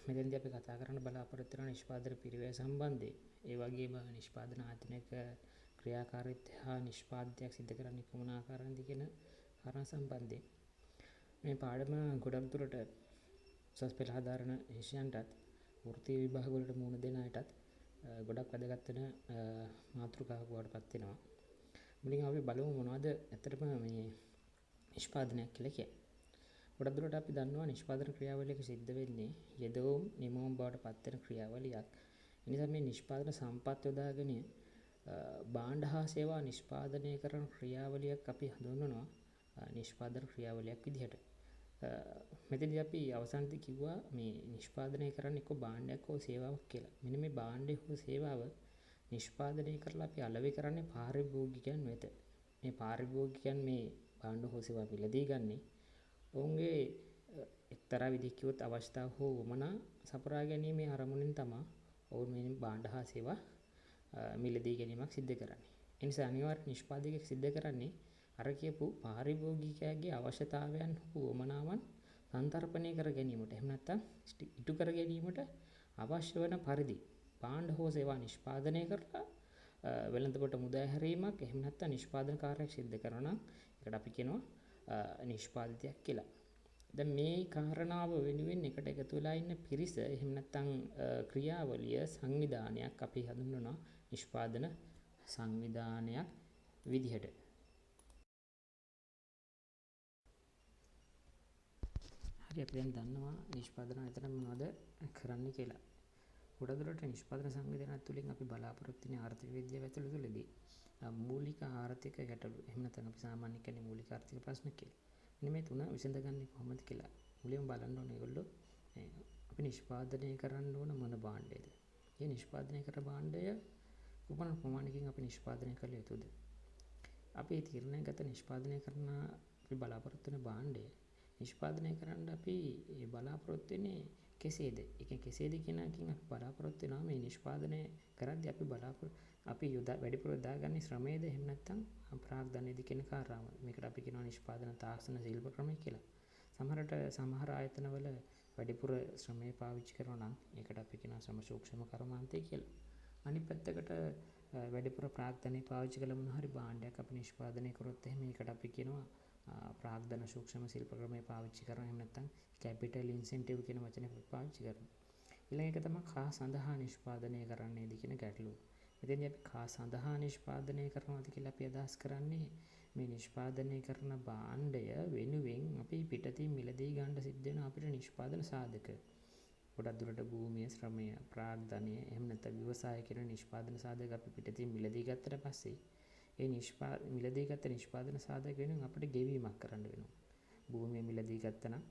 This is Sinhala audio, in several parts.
මෙතෙන්දී අපි කතා කරන්න බලාපොරොත්තු වෙන නිෂ්පාදන පිරිවැය සම්බන්ධයෙන්. ඒ වගේම නිෂ්පාදන ආයතනයක ක්‍රියාකාරීත්වය හා නිෂ්පාදනයක් සිදු කරන්නේ කොමන ආකාරයෙන්ද කියන කාරණා සම්බන්ධයෙන්. මේ පාඩම ගොඩක් දුරට උසස් පෙළ හදාරන ශිෂ්‍යයන්ටත් වෘත්තීය විභාග වලට මුහුණ දෙන අයටත් ගොඩක් වැදගත් වෙන මාතෘකාවක් බවට පත් වෙනවා. මුලින් අපි බලමු මොනවද ඇත්තටම මේ නිෂ්පාදනයක් කියලා කියන්නේ. ගොඩක් දුරට අපි දන්නවා නිෂ්පාදන ක්‍රියාවලියක සිද්ධ වෙන්නේ යෙදවුම් නිමවුම් බවට පත් වෙන ක්‍රියාවලියක්. ඒ නිසා මේ නිෂ්පාදන සම්පත් යොදාගෙන භාණ්ඩ හා සේවා නිෂ්පාදනය කරන ක්‍රියාවලියක් අපි හඳුන්වනවා නිෂ්පාදන ක්‍රියාවලියක් විදිහට. මෙතනදී අපි අවසානයේදී කිව්වා මේ නිෂ්පාදනය කරන්නේ එක්ක භාණ්ඩයක් හෝ සේවාවක් කියලා. මෙන්න මේ භාණ්ඩය හෝ සේවාව නිෂ්පාදනය කරලා අපි අලෙවි කරන්නේ පාරිභෝගිකයන් වෙත. මේ පාරිභෝගිකයන් මේ භාණ්ඩ හෝ සේවා මිලදී ගන්නේ ඔවුන්ගේ එක්තරා විදිහකින් කිව්වොත් අවශ්‍යතාව හෝ වමනා සපුරා ගැනීමේ අරමුණෙන් තමයි ඔවුන් මේ භාණ්ඩ හා සේවා මිලදී ගැනීමක් සිදු කරන්නේ. ඒ නිසා අනිවාර්ය නිෂ්පාදකයෙක් සිදු කරන්නේ අර කියපු පාරිභෝගිකයාගේ අවශ්‍යතාවයන් හෝ වමනාවන් සංතරපණය කර ගැනීමට එහෙම නැත්නම් ඉටු කර ගැනීමට අවශ්‍ය වන පරිදි භාණ්ඩ හෝ සේවා නිෂ්පාදනය කරලා වෙළඳපොළ මුදා හැරීමක් එහෙම නැත්නම් නිෂ්පාදන කාර්යයක් සිදු කරනවා නම් ඒකට අපි කියනවා නිෂ්පාදිතයක් කියලා. දැන් මේ කාරණාව වෙනුවෙන් එකට එකතු වෙලා ඉන්න පිරිස එහෙම නැත්නම් ක්‍රියාවලිය සංවිධානයක් අපි හඳුන්වනවා නිෂ්පාදන සංවිධානයක් විදිහට. හරි අපි දැන් දන්නවා නිෂ්පාදන ආයතන මොනවද කරන්නේ කියලා. ගොඩක් දුරට නිෂ්පාදන සංවිධානය තුළින් අපි බලාපොරොත්තු වෙන ආර්ථික විද්‍යාව ඇතුළතදී මූලික ආර්ථික ගැටලු එහෙම නැත්නම් අපි සාමාන්‍යයෙන් කියන්නේ මූලික ආර්ථික ප්‍රශ්න කියලා. මෙන්න මේ තුන විසඳගන්නේ කොහොමද කියලා. මුලින්ම බලන්න ඕනේ ඒගොල්ලෝ අපි නිෂ්පාදනය කරන්න ඕන මොන භාණ්ඩයද? මේ නිෂ්පාදනය කරන භාණ්ඩය කුමන ප්‍රමාණයකින් අපි නිෂ්පාදනය කළ යුතුද? අපි තීරණයගත නිෂ්පාදනය කරන අපි බලාපොරොත්තු වෙන භාණ්ඩය නිෂ්පාදනය කරන්න අපි බලාපොරොත්තු වෙන්නේ කෙසේද? ඒක කෙසේද කියන එකකින් අපි බලාපොරොත්තු වෙනවා මේ නිෂ්පාදනය කරද්දී අපි වැඩිපුර දාගන්නේ ශ්‍රමයේද එහෙම නැත්නම් ප්‍රාග්ධනයේද කියන කාරණාව. මේකට අපි කියනවා නිෂ්පාදන තාක්ෂණ ශිල්ප ක්‍රමය කියලා. සමහර ආයතනවල වැඩිපුර ශ්‍රමය පාවිච්චි කරනවා නම් ඒකට අපි කියනවා ශ්‍රම සූක්ෂම කර්මාන්තය කියලා. අනිත් පැත්තකට වැඩිපුර ප්‍රාග්ධනය පාවිච්චි කළ මොන හරි භාණ්ඩයක් අපි නිෂ්පාදනය කරොත් එහෙම ඒකට අපි කියනවා ප්‍රාග්ධන සූක්ෂම ශිල්ප ක්‍රමය පාවිච්චි කරනවා. එහෙම නැත්නම් කැපිටල් ඉන්සෙන්ටිව් කියන වචනේ පාවිච්චි කරනවා. ඊළඟ එක තමයි කා සඳහා නිෂ්පාදනය කරන්නේද කියන ගැටලුව. මෙතෙන්දී අපි කා සඳහා නිෂ්පාදනය කරනවාද කියලා අපි අදහස් කරන්නේ මේ නිෂ්පාදනය කරන භාණ්ඩය වෙනුවෙන් අපි පිටතින් මිලදී ගන්න සිද්ධ වෙන අපිට නිෂ්පාදන සාධක. ගොඩක් දුරට භූමිය, ශ්‍රමය, ප්‍රාග්ධනය එහෙම නැත්නම් ව්‍යවසාය කියන නිෂ්පාදන සාධක අපි පිටතින් මිලදී ගත්තට පස්සේ ඒ මිලදී ගත්ත නිෂ්පාදන සාධක වෙනුවෙන් අපිට ගෙවීමක් කරන්න වෙනවා. භූමිය මිලදී ගත්තා නම්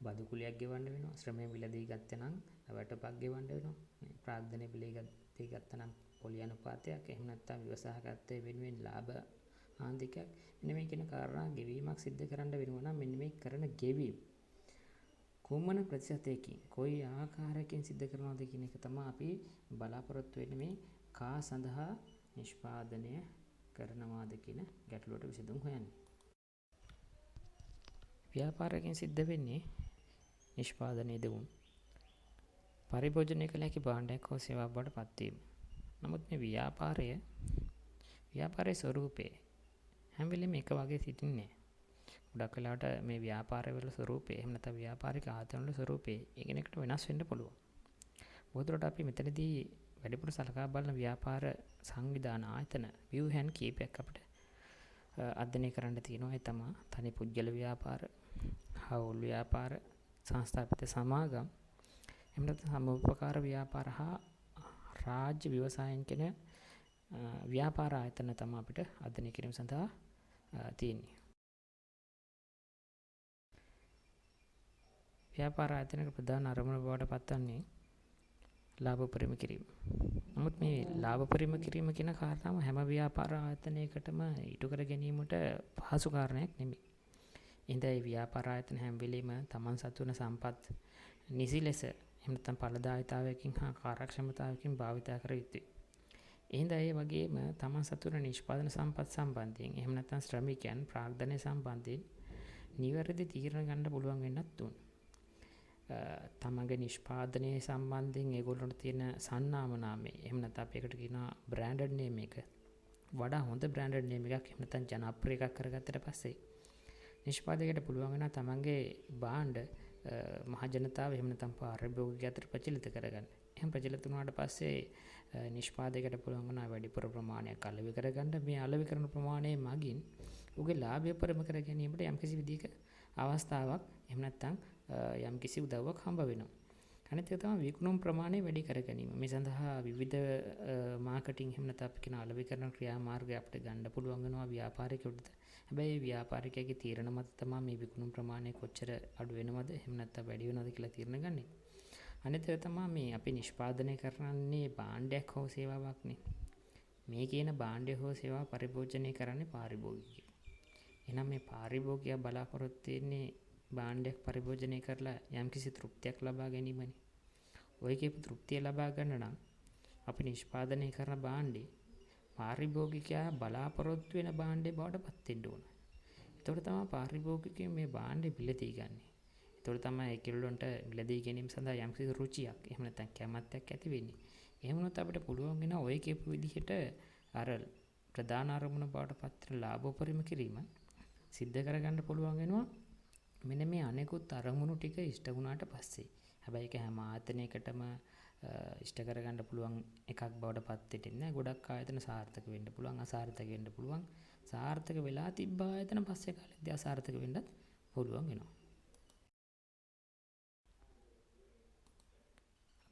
බදු කුලියක් ගෙවන්න වෙනවා. ශ්‍රමය මිලදී ගත්තා නම් වැටපක් ගෙවන්න වෙනවා. ප්‍රාග්ධනය මිලදී ගත්තා නම් පොලි අනුපාතයක් එහෙම නැත්නම් ව්‍යවසායකත්වයේ වෙනුවෙන් ලාභ ආන්තිකයක්. මෙන්න මේ කියන කාරණා ගෙවීමක් සිද්ධ කරන්න වෙනවා නම් මෙන්න මේ කරන ගෙවීම කොමන ප්‍රතිශතයකින් කොයි ආකාරයකින් සිද්ධ කරනවද කියන එක තමයි අපි බලාපොරොත්තු වෙන්නේ මේ කා සඳහා නිෂ්පාදනය කරනවාද කියන ගැටලුවට විසඳුම් හොයන්නේ. ව්‍යාපාරයෙන් සිද්ධ වෙන්නේ නිෂ්පාදනයේ දෙවුම් පරිභෝජනය කළ හැකි භාණ්ඩයක් හෝ සේවාවක් බවට පත්වීම. නමුත් මේ ව්‍යාපාරයේ ස්වરૂපය හැම වෙලෙම එක වගේ සිටින්නේ නැහැ. ගොඩක් වෙලාවට මේ ව්‍යාපාරවල ස්වરૂපය එහෙම නැත්නම් ව්‍යාපාරික ආයතනවල ස්වરૂපය එකිනෙකට වෙනස් වෙන්න පුළුවන්. බොහෝදුරට අපි මෙතනදී වැඩිපුර සලකා බලන ව්‍යාපාර සංවිධාන ආයතන ව්‍යුහයන් කීපයක් අපිට අධ්‍යයනය කරන්න තියෙනවා. ඒ තමයි තනි පුද්ගල ව්‍යාපාර, හවුල් ව්‍යාපාර, සංස්ථාපිත සමාගම්, එහෙම නැත්නම් සමූපකාර ව්‍යාපාර හා රාජ්‍ය ව්‍යවසායන් කියන ව්‍යාපාර ආයතන තමයි අපිට අධ්‍යයනය කිරීම සඳහා තියෙන්නේ. ව්‍යාපාර ආයතනයක ප්‍රධාන අරමුණ බවට පත්වන්නේ ලාභ පරිම කිරීම. නමුත් මේ ලාභ පරිම කිරීම කියන කාරණාව හැම ව්‍යාපාර ආයතනයකටම ඉටු කර ගැනීමට පහසු කාරණයක් නෙමෙයි. ඉතින් මේ ව්‍යාපාර ආයතන හැම වෙලෙම තමන් සතු වන සම්පත් නිසි ලෙස එහෙම නැත්නම් ඵලදායීතාවයකින් හා කාර්යක්ෂමතාවයකින් භාවිතා කර යුතුයි. එහෙනම් ඒ වගේම තමන් සතු වන නිෂ්පාදන සම්පත් සම්බන්ධයෙන් එහෙම නැත්නම් ශ්‍රමිකයන් ප්‍රාග්ධනය සම්බන්ධයෙන් නිවැරදි තීරණ ගන්න පුළුවන් වෙන්නත් ඕන. තමන්ගේ නිෂ්පාදනය සම්බන්ධයෙන් ඒගොල්ලොන්ට තියෙන සන්නාම නාමය එහෙම නැත්නම් අපි ඒකට කියනවා බ්‍රෑන්ඩඩ් නේම් එක වඩා හොඳ බ්‍රෑන්ඩඩ් නේම් එකක් එහෙම නැත්නම් ජනප්‍රිය එකක් කරගත්තට පස්සේ නිෂ්පාදකයට පුළුවන් වෙනවා තමන්ගේ භාණ්ඩ මහ ජනතාව එහෙම නැත්නම් පාරිභෝගිකයන් අතර ප්‍රචලිත කරගන්න. එහෙම ප්‍රචලිත වුණාට පස්සේ නිෂ්පාදකයට පුළුවන් වෙනවා වැඩිපුර ප්‍රමාණයක් අලෙවි කරගන්න. මේ අලෙවි කරන ප්‍රමාණය මගින් උගේ ලාභය පරම කර ගැනීමට යම්කිසි විදිහක අවස්ථාවක් එහෙම නැත්නම් යම්කිසි උදව්වක් හම්බ වෙනවා. අනිත් එක තමයි විකුණුම් ප්‍රමාණය වැඩි කර ගැනීම. මේ සඳහා විවිධ මාකටිං එහෙම නැත්නම් අපි කියන අලෙවි කරන ක්‍රියාමාර්ගය අපිට ගන්න පුළුවන් වෙනවා ව්‍යාපාරිකයෙකුට. හැබැයි ව්‍යාපාරිකයාගේ තීරණ මත තමයි මේ විකුණුම් ප්‍රමාණය කොච්චර අඩු වෙනවද එහෙම නැත්නම් වැඩි වෙනවද කියලා තීරණ ගන්නෙ. අනිත් එක තමයි මේ අපි නිෂ්පාදනය කරන්නේ භාණ්ඩයක් හෝ සේවාවක්නේ. මේ කියන භාණ්ඩය හෝ සේවාව පරිභෝජනය කරන්නේ පාරිභෝගිකයෝ. එහෙනම් මේ පාරිභෝගිකයා බලාපොරොත්තු වෙන්නේ භාණ්ඩයක් පරිභෝජනය කරලා යම්කිසි තෘප්තියක් ලබා ගැනීමනේ. ඔය කියපු තෘප්තිය ලබා ගන්න නම් අපි නිෂ්පාදනය කරන භාණ්ඩේ පාරිභෝගිකයා බලාපොරොත්තු වෙන භාණ්ඩේ බවට පත් වෙන්න ඕන. ඒතකොට තමයි පාරිභෝගිකයෝ මේ භාණ්ඩේ මිලදී ගන්න. ඒතකොට තමයි ඒගොල්ලන්ට මිලදී ගැනීම සඳහා යම්කිසි රුචියක් එහෙම නැත්නම් කැමැත්තක් ඇති වෙන්නේ. එහෙම වුණොත් අපිට පුළුවන් වෙනවා ඔය කියපු විදිහට අර ප්‍රධාන අරමුණ බවට පත් වෙන ලාභෝපරිම කිරීම සිද්ධ කරගන්න පුළුවන් වෙනවා. මෙන්න මේ අනෙකුත් අරමුණු ටික ඉෂ්ට වුණාට පස්සේ. හැබැයි ඒක හැම ආයතනයකටම ඉෂ්ට කරගන්න පුළුවන් එකක් බවට පත් වෙන්නේ නැහැ. ගොඩක් ආයතන සාර්ථක වෙන්න පුළුවන්, අසාර්ථක වෙන්න පුළුවන්. සාර්ථක වෙලා තිබ්බ ආයතන පස්සේ කාලෙදී අසාර්ථක වෙන්නත් පුළුවන් වෙනවා.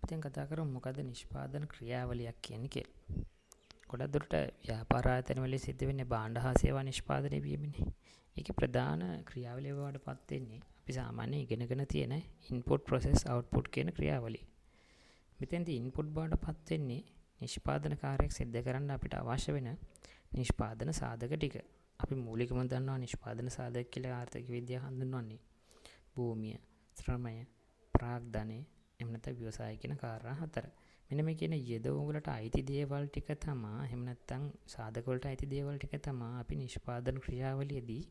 අපි දැන් කතා කරමු මොකද්ද නිෂ්පාදන ක්‍රියාවලියක් කියන්නේ කියලා. ගොඩක් දුරට ව්‍යාපාර ආයතන වල සිද්ධ වෙන්නේ භාණ්ඩ හා සේවා නිෂ්පාදනය වීමනේ. ඒකේ ප්‍රධාන ක්‍රියාවලිය බවට පත් වෙන්නේ අපි සාමාන්‍යයෙන් ඉගෙනගෙන තියෙන ඉන්පුට් ප්‍රොසෙස් අවුට්පුට් කියන ක්‍රියාවලිය. මෙතෙන්දී ඉන්පුට් බවට පත් වෙන්නේ නිෂ්පාදන කාර්යයක් සිද්ධ කරන්න අපිට අවශ්‍ය වෙන නිෂ්පාදන සාධක ටික. අපි මූලිකවම දන්නවා නිෂ්පාදන සාධක කියලා ආර්ථික විද්‍යාව හඳුන්වන්නේ භූමිය, ශ්‍රමය, ප්‍රාග්ධනය, එහෙම නැත්නම් ව්‍යවසාය කියන කාරණා හතර. මෙන්න මේ කියන යෙදවුම් වලට අයිති දේවල් ටික තමයි එහෙම නැත්නම් සාධක වලට අයිති දේවල් ටික තමයි අපි නිෂ්පාදන ක්‍රියාවලියේදී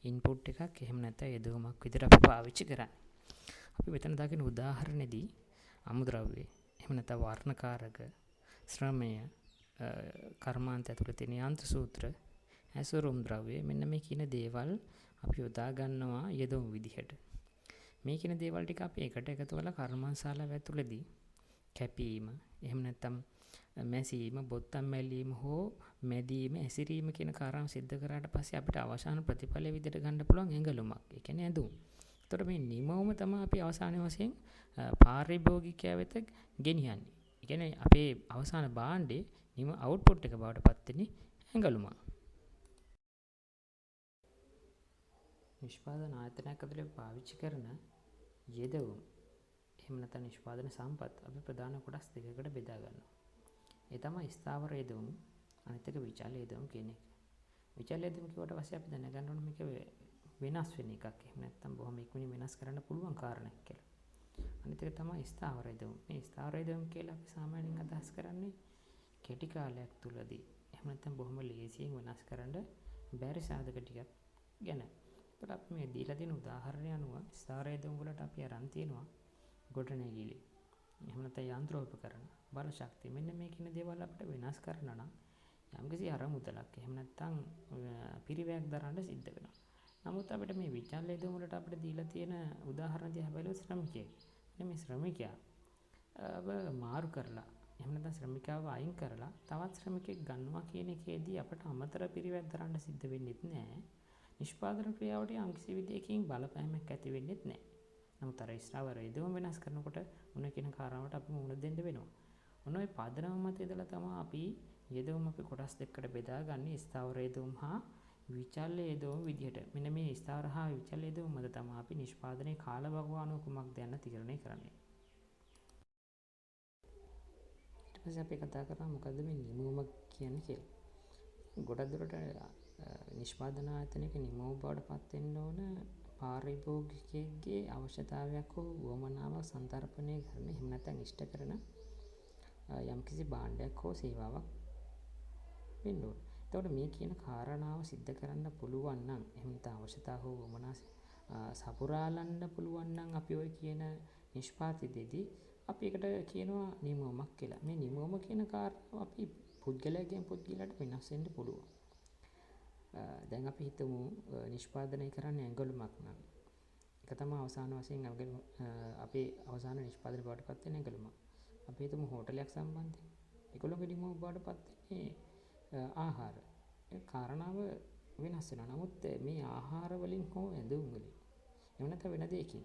ඉන්පුට් එකක් එහෙම නැත්නම් යෙදවුමක් විදිහට අපි පාවිච්චි කරන්නේ. අපි මෙතන දකින උදාහරණෙදී අමුද්‍රව්‍ය එහෙම නැත්නම් වර්ණකාරක, ශ්‍රමය, කර්මාන්ත ඇතුළේ තියෙන යන්ත්‍ර සූත්‍ර, ඇසුරුම් ද්‍රව්‍ය මෙන්න මේ කියන දේවල් අපි යොදා ගන්නවා යෙදවුම් විදිහට. මේ කියන දේවල් ටික අපි එකට එකතු කරලා කර්මාන්තශාලාව ඇතුළේදී කැපීම, එහෙම නැත්නම් මැසීම, බොත්තම් මැලීම හෝ මැදීම, ඇසිරීම කියන කාරණා සිද්ධ කරාට පස්සේ අපිට අවසාන ප්‍රතිඵලය විදිහට ගන්න පුළුවන් ඇඟලුමක්. ඒ කියන්නේ ඇඳුම්. ඒතකොට මේ නිමවම තමයි අපි අවසානයේ වශයෙන් පාරිභෝගිකයා වෙත ගෙනියන්නේ. ඒ කියන්නේ අපේ අවසාන භාණ්ඩේ නිම අවුට්පුට් එක බවට පත් වෙන්නේ ඇඟලුමක්. නිෂ්පාදන ආයතනයක් ඇතුළේ පාවිච්චි කරන යෙදවුම් එහෙම නැත්නම් නිෂ්පාදන සම්පත් අපි ප්‍රධාන කොටස් දෙකකට බෙදා ගන්නවා. ඒ තමයි ස්ථාවර යෙදවුම් අනිත් එක විචාල යෙදවුම් කියන එක. විචාල යෙදවුම් කියවට පස්සේ අපි දැනගන්න ඕනේ මේක වෙනස් වෙන එකක්. එහෙම නැත්නම් බොහොම ඉක්මනින් වෙනස් කරන්න පුළුවන් කාරණයක් කියලා. අනිත් එක තමයි ස්ථාවර යෙදවුම්. මේ ස්ථාවර යෙදවුම් කියලා අපි සාමාන්‍යයෙන් අදහස් කරන්නේ කෙටි කාලයක් තුලදී එහෙම නැත්නම් බොහොම ලේසියෙන් වෙනස් කරන්න බැරි සාධක ටිකක් ගැන. ඒකට අපි මේ දීලා තියෙන උදාහරණය අනුව ස්ථාවර යෙදවුම් වලට අපි අරන් තියෙනවා ගොඩනැගිලි, එහෙම නැත්නම් යන්ත්‍රෝපකරණ, බල ශක්තිය. මෙන්න මේ කියන දේවල් අපිට වෙනස් කරන්න නම් යම්කිසි අරමුදලක් එහෙම නැත්නම් පිරිවැයක් දරන්න සිද්ධ වෙනවා. නමුත් අපිට මේ විචාල යෙදවුම් වලට අපිට දීලා තියෙන උදාහරණ දිහා බැලුවොත් ශ්‍රමිකයෙක්. මේ ශ්‍රමිකයා මාරු කරලා එහෙම නැත්නම් ශ්‍රමිකයව අයින් කරලා තවත් ශ්‍රමිකෙක් ගන්නවා කියන එකේදී අපට අමතර පිරිවැයක් දරන්න සිද්ධ වෙන්නේ නැහැ. නිෂ්පාදන ක්‍රියාවට යම්කිසි විදියකින් බලපෑමක් ඇති වෙන්නේ නැහැ. නමුත් අර ස්ථාවර යෙදවුම් වෙනස් කරනකොට මොන කියන කාරණාවට අපි මුහුණ දෙන්න වෙනවා. ඔන්න ඔය පදනම මත ඉඳලා තමයි අපි යෙදවුම් අපි කොටස් දෙකකට බෙදාගන්නේ ස්ථාවර යෙදවුම් හා විචල්්‍ය යෙදවුම් විදිහට. මෙන්න මේ ස්ථාවර හා විචල්්‍ය යෙදවුම් මත තමයි අපි නිෂ්පාදනයේ කාලවකවානුව කුමක්ද යන්න තීරණය කරන්නේ. ඊට පස්සේ අපි කතා කරා මොකද්ද මේ නිමවුම කියන්නේ කියලා. ගොඩක් දුරට නිෂ්පාදන ආයතනයක නිමවුම බවට පත් වෙන්න ඕන පාරිභෝගිකයෙක්ගේ අවශ්‍යතාවයක් හෝ වමනාවක් සන්තරපණය කරන එහෙම නැත්නම් ඉෂ්ට කරන යම්කිසි භාණ්ඩයක් හෝ සේවාවක් වෙන්න ඕන. එතකොට මේ කියන කාරණාව सिद्ध කරන්න පුළුවන් නම් එහෙම නැත්නම් අවශ්‍යතාව හෝ වමනා සපුරාලන්න පුළුවන් නම් අපි ඔය කියන නිෂ්පාදිතයේදී අපි එකට කියනවා නියමයක් කියලා. මේ නියමම කියන කාරණාව අපි පුද්ගලයාගෙන් පුද්ගලයාට වෙනස් වෙන්න පුළුවන්. දැන් අපි හිතමු නිෂ්පාදනය කරන්නේ ඇඟලුමක් නම්. ඒක තමයි අවසාන වශයෙන් අපේ අවසාන නිෂ්පාදනය බවට පත් වෙන ඇඟලුම. අපි හිතමු හෝටලයක් සම්බන්ධයෙන්. ඒගොල්ලෝගේ නියම බවට පත් වෙන්නේ ආහාර. ඒ කාරණාව වෙනස් වෙනවා. නමුත් මේ ආහාර වලින් හෝ ඇඳුම් වලින් එහෙම නැත්නම් වෙන දෙයකින්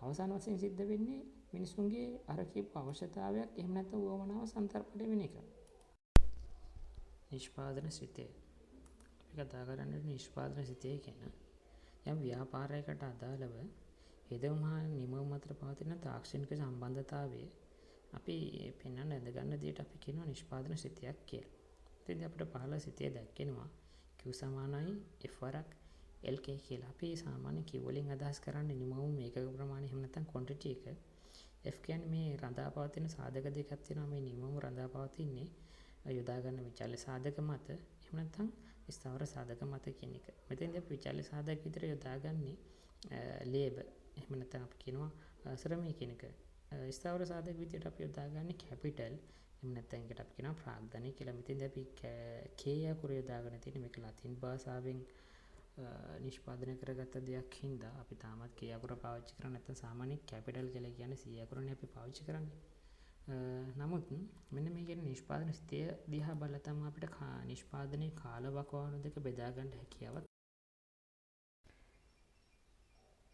අවසාන වශයෙන් සිද්ධ වෙන්නේ මිනිසුන්ගේ අර කියපු අවශ්‍යතාවයක් එහෙම නැත්නම් උවමනාව සන්තරපණය වෙන එක. නිෂ්පාදන සිතය. අපි කතා කරන්නේ නිෂ්පාදන සිතය කියන යම් ව්‍යාපාරයකට අදාළව යෙදුම් හා නිමවුම් අතර පවතින තාක්ෂණික සම්බන්ධතාවය අපි පෙන්වන්න ඇඳගන්න දෙයට අපි කියනවා නිෂ්පාදන සිතයක් කියලා. ඉතින් අපිට පහළ සිතේ දැක්කෙනවා Q සමානයි F වරක් LK කියලා. අපි සාමාන්‍ය Q වලින් අදහස් කරන්නේ නිමවුම් ඒකක ප්‍රමාණය එහෙම නැත්නම් quantity එක. F කියන්නේ මේ රඳා පවතින සාධක දෙකක් තියෙනවා. මේ නිමවුම් රඳා පවතින්නේ යොදා ගන්න විචල්්‍ය සාධක මත එහෙම නැත්නම් ස්ථාවර සාධක මත කියන එක. මෙතෙන්දී අපි විචල්්‍ය සාධක විතර යොදාගන්නේ ලේබර් එහෙම නැත්නම් අපි කියනවා ශ්‍රමය කියන එක. ස්ථාවර සාධක විදියට අපි යොදාගන්නේ කැපිටල් එහෙම නැත්නම් ඒකට අපි කියනවා ප්‍රාග්ධනය කියලා. මෙතෙන්දී අපි K අකුර යොදාගෙන තියෙන මේක ලතින් භාෂාවෙන් නිෂ්පාදනය කරගත්ත දෙයක් හින්දා අපි තාමත් K අකුර පාවිච්චි කරන්නේ නැත්නම් සාමාන්‍ය කැපිටල් කියලා කියන්නේ C අකුරනේ අපි පාවිච්චි කරන්නේ. නමුත් මෙන්න මේ කියන නිෂ්පාදන සිතය දිහා බලලා තමයි අපිට නිෂ්පාදනයේ කාලවකවානු දෙක බෙදා ගන්න හැකියාවක්.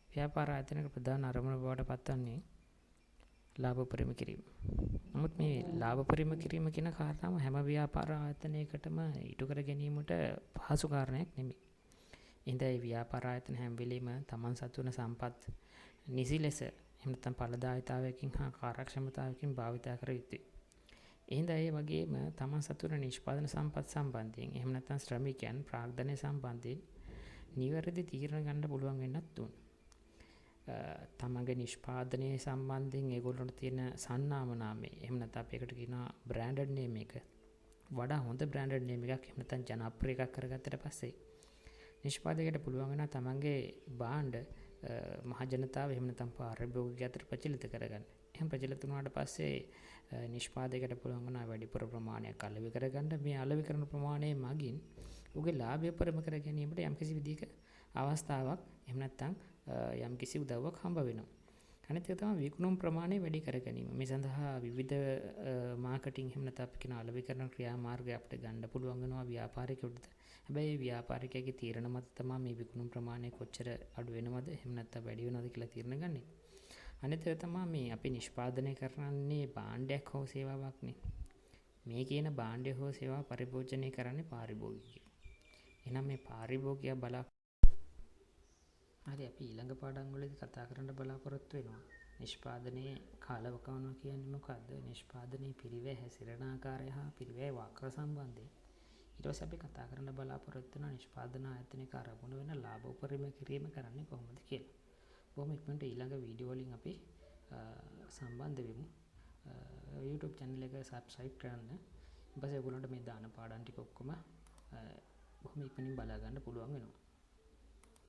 ව්‍යාපාර ආයතනයක ප්‍රධාන අරමුණ බවට පත්වන්නේ ලාභ පරිම කිරීම. නමුත් මේ ලාභ පරිම කිරීම කියන කාරණාව හැම ව්‍යාපාර ආයතනයකටම ඉටු කර ගැනීමට පහසු කාරණයක් නෙමෙයි. ඉතින් ඒ ව්‍යාපාර ආයතන හැම වෙලෙම තමන් සතු වන සම්පත් නිසි ලෙස එහෙම නැත්නම් ඵලදායීතාවයකින් හා කාර්යක්ෂමතාවයකින් භාවිතා කර යුතුයි. එහෙනම් ඒ වගේම තමන් සතු වන නිෂ්පාදන සම්පත් සම්බන්ධයෙන් එහෙම නැත්නම් ශ්‍රමිකයන් ප්‍රාග්ධනය සම්බන්ධයෙන් නිවැරදි තීරණ ගන්න පුළුවන් වෙන්නත් ඕන. තමන්ගේ නිෂ්පාදනය සම්බන්ධයෙන් ඒගොල්ලන්ට තියෙන සන්නාම නාමය එහෙම නැත්නම් අපි ඒකට කියනවා බ්‍රෑන්ඩඩ් නේම් එක. වඩා හොඳ බ්‍රෑන්ඩඩ් නේම් එකක් එහෙම නැත්නම් ජනප්‍රිය එකක් කරගත්තට පස්සේ නිෂ්පාදකයට පුළුවන් වෙනවා තමන්ගේ භාණ්ඩ මහ ජනතාව එහෙම නැත්නම් පාරිභෝගිකයන් අතර ප්‍රචලිත කරගන්න. එහෙම ප්‍රචලිත වුණාට පස්සේ නිෂ්පාදකයට පුළුවන් වෙනවා වැඩිපුර ප්‍රමාණයක් අලෙවි කරගන්න. මේ අලෙවි කරන ප්‍රමාණය මගින් උගේ ලාභය පරිම කර ගැනීමට යම්කිසි විදිහක අවස්ථාවක් එහෙම නැත්නම් යම්කිසි උදව්වක් හම්බ වෙනවා. අනිත් එක තමයි විකුණුම් ප්‍රමාණය වැඩි කර ගැනීම. මේ සඳහා විවිධ මාකටිං එහෙම නැත්නම් අපි කියන අලෙවි කරන ක්‍රියාමාර්ගය අපිට ගන්න පුළුවන් වෙනවා ව්‍යාපාරිකයෙකුට. හැබැයි ව්‍යාපාරිකයාගේ තීරණ මත තමයි මේ විකුණුම් ප්‍රමාණය කොච්චර අඩු වෙනවද එහෙම නැත්නම් වැඩි වෙනවද කියලා තීරණ ගන්න. අනිත් එක තමයි මේ අපි නිෂ්පාදනය කරන්නේ භාණ්ඩයක් හෝ සේවාවක්නේ. මේ කියන භාණ්ඩය හෝ සේවාව පරිභෝජනය කරන්නේ පාරිභෝගිකයෝ. එහෙනම් මේ පාරිභෝගිකයා හරි අපි ඊළඟ පාඩම් වලදී කතා කරන්න බලාපොරොත්තු වෙනවා. නිෂ්පාදනයේ කාලවකවානුව කියන්නේ මොකද්ද? නිෂ්පාදනයේ පිරිවැය හැසිරෙන ආකාරය හා පිරිවැය වක්‍ර සම්බන්ධයෙන්. ඊට පස්සේ අපි කතා කරන්න බලාපොරොත්තු වෙන නිෂ්පාදන ආයතනයක අරමුණු වෙන ලාභ උපරිම කිරීම කරන්නේ කොහොමද කියලා. බොහොම ඉක්මනට ඊළඟ වීඩියෝ වලින් අපි සම්බන්ධ වෙමු. YouTube channel එක subscribe කරන්න. ඊපස්සේ ඔයගොල්ලන්ට මේ දාන පාඩම් ටික ඔක්කොම බොහොම ඉක්මනින් බලා ගන්න පුළුවන් වෙනවා.